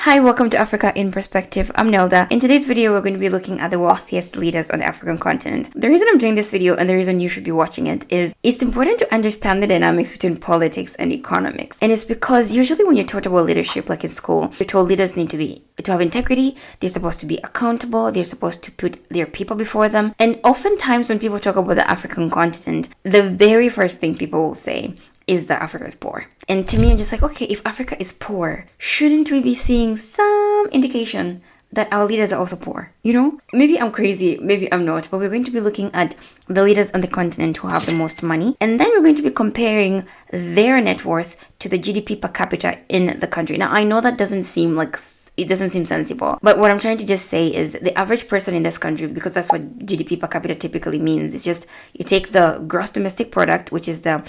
Hi, welcome to Africa in Perspective. I'm Nelda. In today's video, we're going to be looking at the wealthiest leaders on the African continent. The reason I'm doing this video and the reason you should be watching it is it's important to understand the dynamics between politics and economics. And it's because usually when you're taught about leadership, like in school, you're told leaders need to have integrity, they're supposed to be accountable, they're supposed to put their people before them. And oftentimes when people talk about the African continent, the very first thing people will say is that Africa is poor. And to me, I'm just like, okay, if Africa is poor, shouldn't we be seeing some indication that our leaders are also poor? You know, maybe I'm crazy, maybe I'm not, but we're going to be looking at the leaders on the continent who have the most money. And then we're going to be comparing their net worth to the GDP per capita in the country. Now, I know that doesn't seem sensible, but what I'm trying to just say is the average person in this country, because that's what GDP per capita typically means, it's just you take the gross domestic product, which is the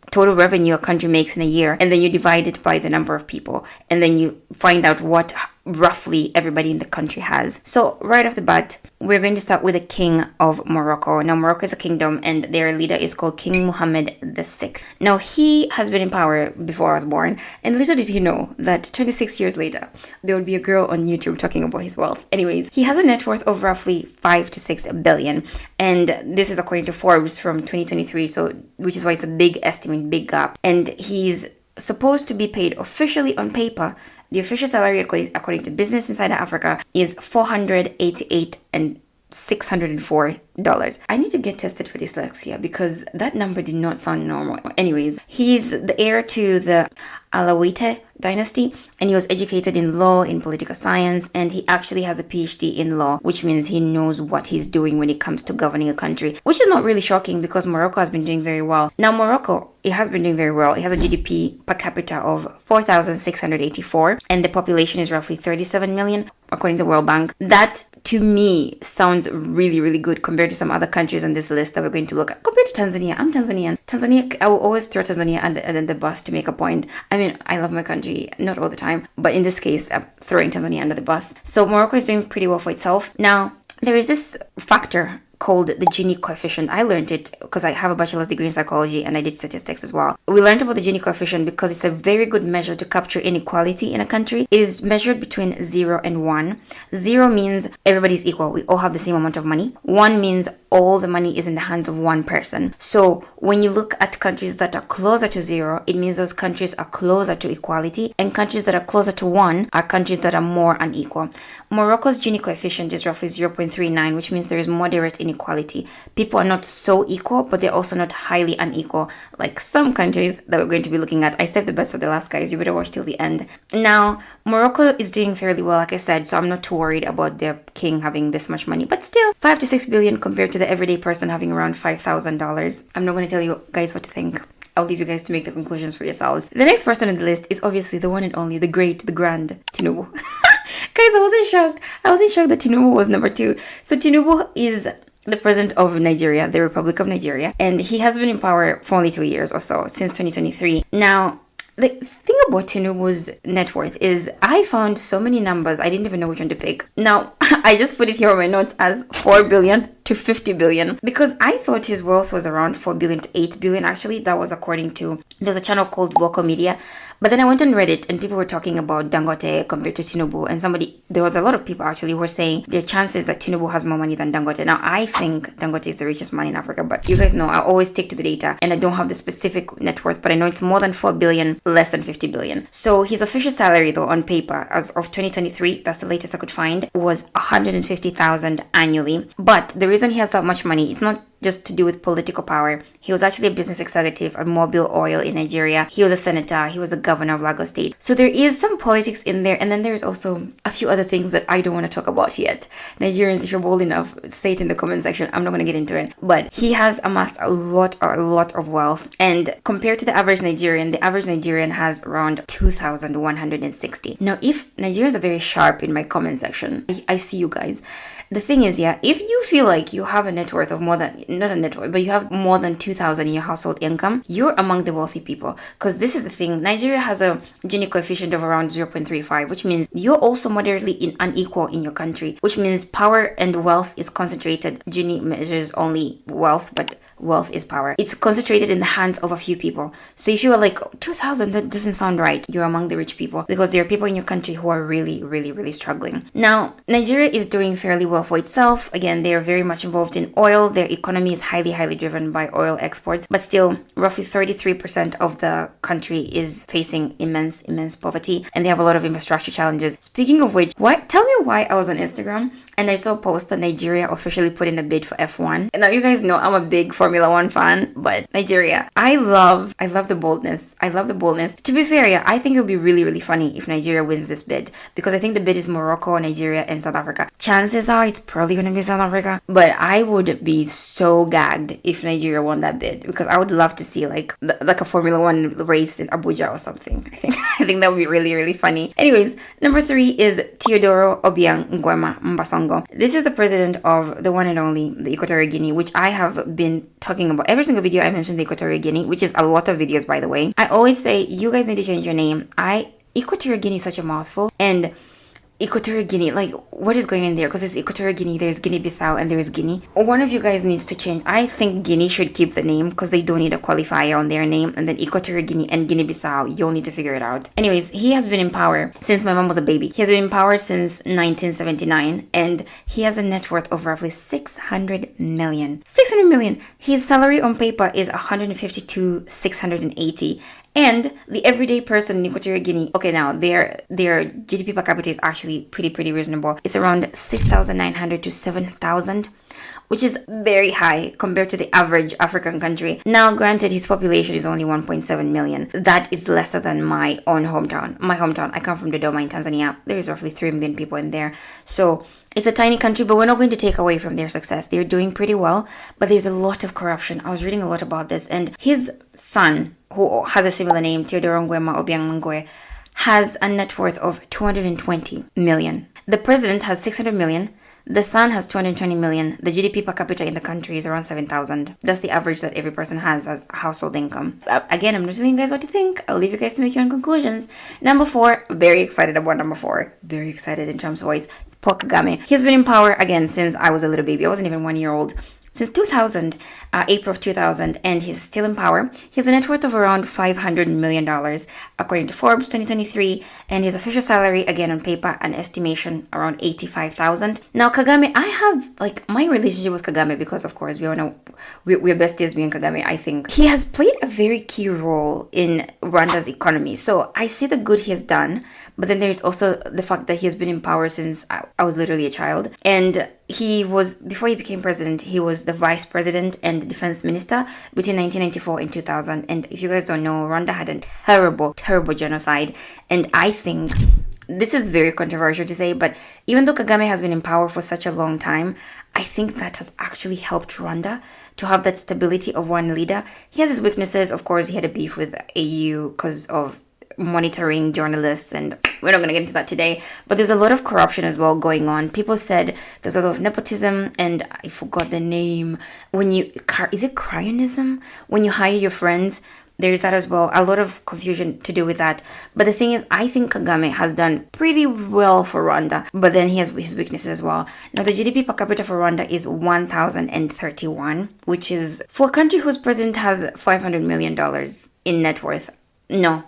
total revenue a country makes in a year, and then you divide it by the number of people, and then you find out what roughly everybody in the country has. So right off the bat, we're going to start with the king of Morocco. Now, Morocco is a kingdom, and their leader is called King Mohammed VI. Now, he has been in power before I was born, and little did he know that 26 years later, there would be a girl on YouTube talking about his wealth. Anyways, he has a net worth of roughly 5 to 6 billion, and this is according to Forbes from 2023, so which is why it's a big estimate, big gap. And he's supposed to be paid officially on paper. The official salary, according to Business Insider Africa, is $488 and $604. I need to get tested for dyslexia because that number did not sound normal. Anyways, he's the heir to the Alawite dynasty, and he was educated in law, in political science, and he actually has a PhD in law, which means he knows what he's doing when it comes to governing a country, which is not really shocking because Morocco has been doing very well. Now, Morocco, it has been doing very well. It has a GDP per capita of 4,684, and the population is roughly 37 million, according to the World Bank. That, to me, sounds really, really good compared to some other countries on this list that we're going to look at. Compared to Tanzania, I'm Tanzanian. I will always throw Tanzania under the bus to make a point. I mean, I love my country, not all the time, but in this case, I'm throwing Tanzania under the bus. So Morocco is doing pretty well for itself. Now, there is this factor called the Gini coefficient. I learned it because I have a bachelor's degree in psychology and I did statistics as well. We learned about the Gini coefficient because it's a very good measure to capture inequality in a country. It is measured between 0 and 1. 0 means everybody's equal. We all have the same amount of money. 1 means all the money is in the hands of one person. So when you look at countries that are closer to 0, it means those countries are closer to equality, and countries that are closer to 1 are countries that are more unequal. Morocco's Gini coefficient is roughly 0.39, which means there is moderate inequality. People are not so equal, but they're also not highly unequal, like some countries that we're going to be looking at. I saved the best for the last, guys. You better watch till the end. Now, Morocco is doing fairly well, like I said, so I'm not too worried about their king having this much money, but still 5 to 6 billion compared to the everyday person having around $5,000. I'm not going to tell you guys what to think. I'll leave you guys to make the conclusions for yourselves. The next person on the list is obviously the one and only, the great, the grand Tinubu. Guys, I wasn't shocked. I wasn't shocked that Tinubu was number 2. So Tinubu is the president of Nigeria, the Republic of Nigeria, and he has been in power for only 2 years or so, since 2023. Now, the thing about Tinubu's net worth is I found so many numbers, I didn't even know which one to pick. Now, I just put it here on my notes as 4 billion to 50 billion because I thought his wealth was around 4 billion to 8 billion. Actually, that was according to, there's a channel called Vocal Media. But then I went on Reddit and people were talking about Dangote compared to Tinubu, and there was a lot of people actually who were saying there are chances that Tinubu has more money than Dangote. Now, I think Dangote is the richest man in Africa, but you guys know I always stick to the data and I don't have the specific net worth, but I know it's more than 4 billion, less than 50 billion. So his official salary though on paper as of 2023, that's the latest I could find, was 150,000 annually. But the reason he has that much money, it's not just to do with political power. He was actually a business executive at Mobil Oil in Nigeria. He was a senator. He was a governor of Lagos State. So there is some politics in there. And then there's also a few other things that I don't want to talk about yet. Nigerians, if you're bold enough, say it in the comment section. I'm not going to get into it. But he has amassed a lot of wealth. And compared to the average Nigerian has around 2,160. Now, if Nigerians are very sharp in my comment section, I see you guys. The thing is, if you feel like you have a net worth of more than, not a net worth, but you have more than 2,000 in your household income, you're among the wealthy people. Because this is the thing, Nigeria has a Gini coefficient of around 0.35, which means you're also moderately unequal in your country, which means power and wealth is concentrated. Gini measures only wealth, but wealth is power. It's concentrated in the hands of a few people. So if you are like 2,000, that doesn't sound right. You're among the rich people, because there are people in your country who are really, really, really struggling. Now, Nigeria is doing fairly well for itself. Again, they are very much involved in oil. Their economy is highly, highly driven by oil exports, but still roughly 33% of the country is facing immense, immense poverty, and they have a lot of infrastructure challenges. Speaking of which, tell me why I was on Instagram and I saw a post that Nigeria officially put in a bid for F1. And now you guys know I'm a big Formula One fan, but Nigeria, I love the boldness. I love the boldness. To be fair, yeah, I think it would be really, really funny if Nigeria wins this bid, because I think the bid is Morocco, Nigeria, and South Africa. Chances are it's probably going to be South Africa, but I would be so gagged if Nigeria won that bid, because I would love to see like a Formula One race in Abuja or something. I think that would be really, really funny. Anyways, number 3 is Teodoro Obiang Nguema Mbasongo. This is the president of the one and only the Equatorial Guinea, which I have been talking about. Every single video I mentioned the Equatorial Guinea, which is a lot of videos, by the way. I always say, you guys need to change your name. Equatorial Guinea is such a mouthful, and Equatorial Guinea, like, what is going on there? Because it's Equatorial Guinea, there's Guinea-Bissau, and there's Guinea. One of you guys needs to change. I think Guinea should keep the name, because they don't need a qualifier on their name. And then Equatorial Guinea and Guinea-Bissau, you'll need to figure it out. Anyways, he has been in power since my mom was a baby. He has been in power since 1979, and he has a net worth of roughly 600 million. 600 million! His salary on paper is 152,680. And the everyday person in Equatorial Guinea, okay, now their GDP per capita is actually pretty reasonable. It's around 6,900 to 7,000, which is very high compared to the average African country. Now, granted, his population is only 1.7 million. That is lesser than my own hometown. My hometown, I come from Dodoma in Tanzania. There is roughly 3 million people in there. So it's a tiny country, but we're not going to take away from their success. They're doing pretty well, but there's a lot of corruption. I was reading a lot about this, and his son, who has a similar name, Teodoro Nguema Obiang Nguema, has a net worth of 220 million. The president has 600 million. The son has 220 million. The GDP per capita in the country is around 7,000. That's the average that every person has as household income. Again, I'm not telling you guys what to think. I'll leave you guys to make your own conclusions. Number 4, very excited about number 4. Very excited in terms of voice. It's Paul Kagame. He's been in power again since I was a little baby. I wasn't even 1 year old. Since 2000, April of 2000, and he's still in power. He has a net worth of around $500 million, according to Forbes 2023, and his official salary, again on paper, an estimation around 85,000. Now, Kagame, I have, like, my relationship with Kagame, because, of course, we all know we're besties, me and Kagame, I think. He has played a very key role in Rwanda's economy, so I see the good he has done, but then there's also the fact that he has been in power since I was literally a child, and he was, before he became president, he was the vice president and defense minister between 1994 and 2000. And if you guys don't know, Rwanda had a terrible genocide. And I think this is very controversial to say, but even though Kagame has been in power for such a long time, I think that has actually helped Rwanda to have that stability of one leader. He has his weaknesses. Of course, he had a beef with AU because of monitoring journalists, and we're not going to get into that today, but there's a lot of corruption as well going on. People said there's a lot of nepotism, and I forgot the name. Is it cryonism? When you hire your friends, there is that as well. A lot of confusion to do with that. But the thing is, I think Kagame has done pretty well for Rwanda, but then he has his weaknesses as well. Now, the GDP per capita for Rwanda is 1,031, which is, for a country whose president has $500 million in net worth, no.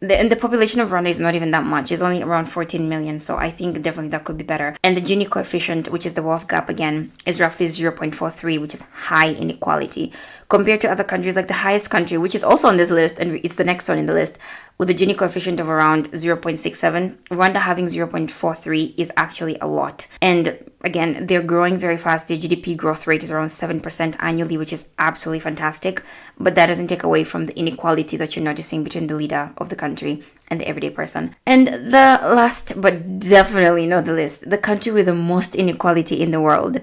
And the population of Rwanda is not even that much. It's only around 14 million. So I think definitely that could be better. And the Gini coefficient, which is the wealth gap again, is roughly 0.43, which is high inequality. Compared to other countries, like the highest country, which is also on this list, and it's the next one in the list, with the Gini coefficient of around 0.67, Rwanda having 0.43 is actually a lot. And again, they're growing very fast. Their GDP growth rate is around 7% annually, which is absolutely fantastic. But that doesn't take away from the inequality that you're noticing between the leader of the country and the everyday person. And the last, but definitely not the least, the country with the most inequality in the world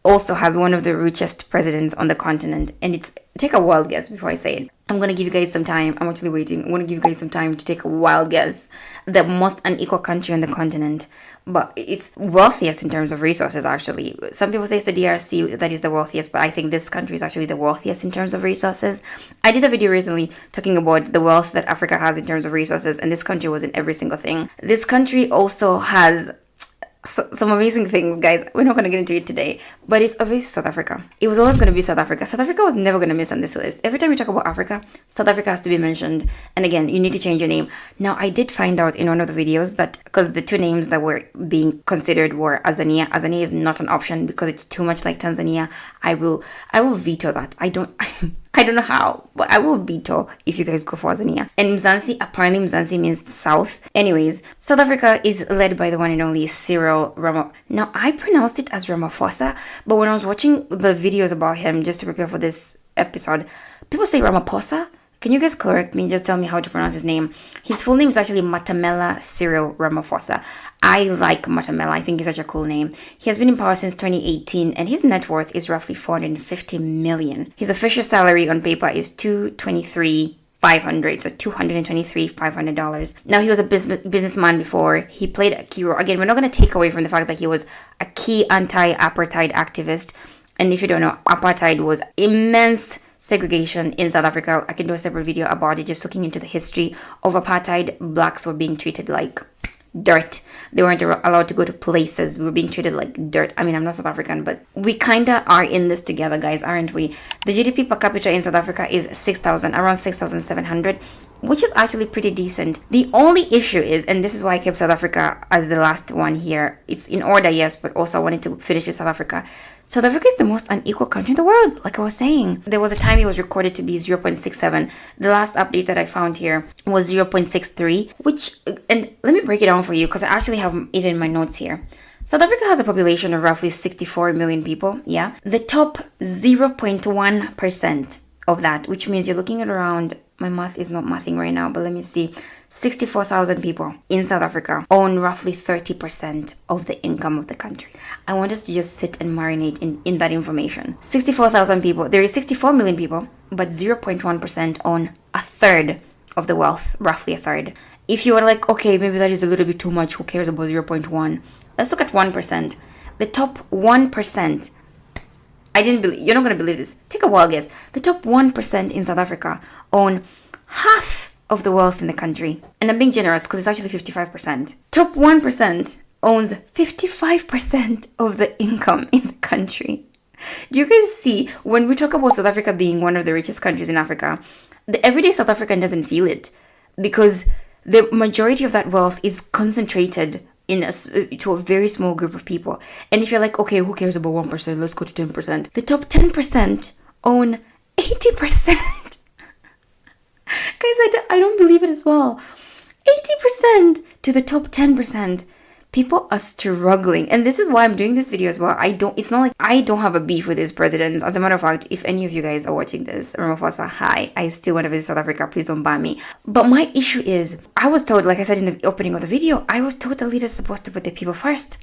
also has one of the richest presidents on the continent. And take a wild guess before I say it. I'm going to give you guys some time. I'm actually waiting. I want to give you guys some time to take a wild guess. The most unequal country on the continent. But it's wealthiest in terms of resources, actually. Some people say it's the DRC that is the wealthiest, but I think this country is actually the wealthiest in terms of resources. I did a video recently talking about the wealth that Africa has in terms of resources, and this country was in every single thing. This country also has some amazing things, guys. We're not going to get into it today, But it's obviously South Africa. It was always going to be South Africa. South Africa was never going to miss on this list. Every time we talk about Africa, South Africa has to be mentioned. And again, you need to change your name. Now, I did find out in one of the videos that because the two names that were being considered were Azania. Azania is not an option because it's too much like Tanzania. I will veto that. I don't know how, but I will veto if you guys go for Azania. And Mzansi, apparently Mzansi means south. Anyways, South Africa is led by the one and only Cyril Ramaphosa. Now, I pronounced it as Ramaphosa, but when I was watching the videos about him just to prepare for this episode, people say Ramaphosa. Can you guys correct me? Just tell me how to pronounce his name. His full name is actually Matamela Cyril Ramaphosa. I like Matamela. I think it's such a cool name. He has been in power since 2018 and his net worth is roughly 450 million. His official salary on paper is $223,500, so $223,500. Now, he was a businessman before. He played a key role. Again, we're not going to take away from the fact that he was a key anti-apartheid activist. And if you don't know, apartheid was immense segregation in South Africa. I can do a separate video about it, just looking into the history of apartheid. Blacks were being treated like dirt. They weren't allowed to go to places. We were being treated like dirt. I mean, I'm not South African, but we kind of are in this together, guys, aren't we? The GDP per capita in South Africa is around 6,700, which is actually pretty decent. The only issue is, and this is why I kept South Africa as the last one here. It's in order, yes, but also I wanted to finish with South Africa. South Africa is the most unequal country in the world, like I was saying. There was a time it was recorded to be 0.67. The last update that I found here was 0.63, which, and let me break it down for you because I actually have it in my notes here. South Africa has a population of roughly 64 million people, yeah? The top 0.1% of that, which means you're looking at around, my math is not mathing right now, but let me see, 64,000 people in South Africa own roughly 30% of the income of the country. I want us to just sit and marinate in that information. 64,000 people, there is 64 million people, but 0.1% own a third of the wealth, roughly a third. If you are like, okay, maybe that is a little bit too much, who cares about 0.1? Let's look at 1%. The top 1%, you're not going to believe this. Take a wild guess. The top 1% in South Africa own half of the wealth in the country. And I'm being generous because it's actually 55%. Top 1% owns 55% of the income in the country. Do you guys see, when we talk about South Africa being one of the richest countries in Africa, the everyday South African doesn't feel it because the majority of that wealth is concentrated to a very small group of people. And if you're like, okay, who cares about 1%? Let's go to 10%. The top 10% own 80%. Guys, I don't believe it as well. 80% to the top 10%. People are struggling. And this is why I'm doing this video as well. It's not like I don't have a beef with these presidents. As a matter of fact, if any of you guys are watching this, Ramaphosa, hi, I still want to visit South Africa. Please don't ban me. But my issue is, I was told, like I said in the opening of the video, I was told the leader's supposed to put the people first.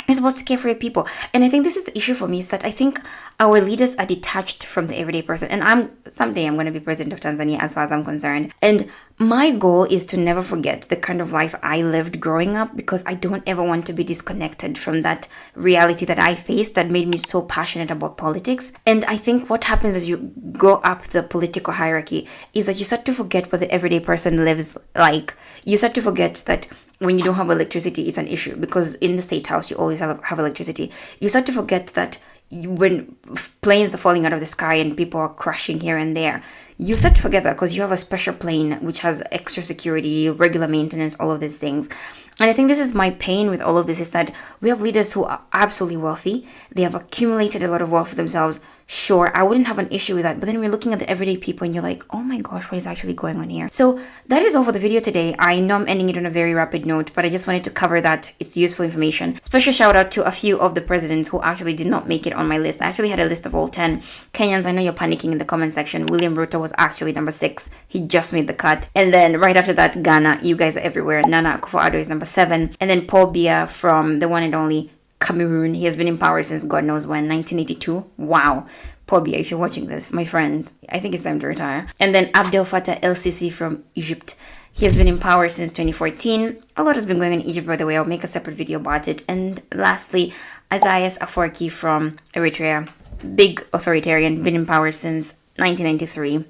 You're supposed to care for your people. And I think this is the issue for me, is that I think our leaders are detached from the everyday person. And someday I'm going to be president of Tanzania as far as I'm concerned. And my goal is to never forget the kind of life I lived growing up, because I don't ever want to be disconnected from that reality that I faced that made me so passionate about politics. And I think what happens as you go up the political hierarchy is that you start to forget what the everyday person lives like. You start to forget that when you don't have electricity, it's an issue, because in the state house, you always have electricity. You start to forget that when planes are falling out of the sky and people are crashing here and there, you start to forget that because you have a special plane which has extra security, regular maintenance, all of these things. And I think this is my pain with all of this, is that we have leaders who are absolutely wealthy. They have accumulated a lot of wealth for themselves. Sure, I wouldn't have an issue with that. But then we're looking at the everyday people and you're like, oh my gosh, what is actually going on here? So that is all for the video today. I know I'm ending it on a very rapid note, but I just wanted to cover that. It's useful information. Special shout out to a few of the presidents who actually did not make it on my list. I actually had a list of all 10. Kenyans, I know you're panicking in the comment section. William Ruto was actually number 6. He just made the cut. And then right after that, Ghana. You guys are everywhere. Nana Akufo-Addo is number 7. And then Paul Biya from the one and only Cameroon. He has been in power since God knows when, 1982. Wow. Paul Biya, if you're watching this, my friend, I think it's time to retire. And then Abdel Fattah el-Sisi from Egypt. He has been in power since 2014. A lot has been going on in Egypt, by the way. I'll make a separate video about it. And lastly, Isaias Afwerki from Eritrea. Big authoritarian, been in power since 1993.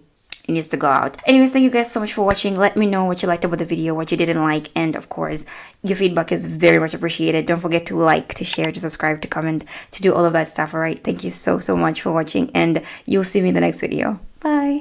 it needs to go out. Anyways, thank you guys so much for watching. Let me know what you liked about the video, what you didn't like, and of course, your feedback is very much appreciated. Don't forget to like, to share, to subscribe, to comment, to do all of that stuff, alright? Thank you so much for watching, and you'll see me in the next video. Bye!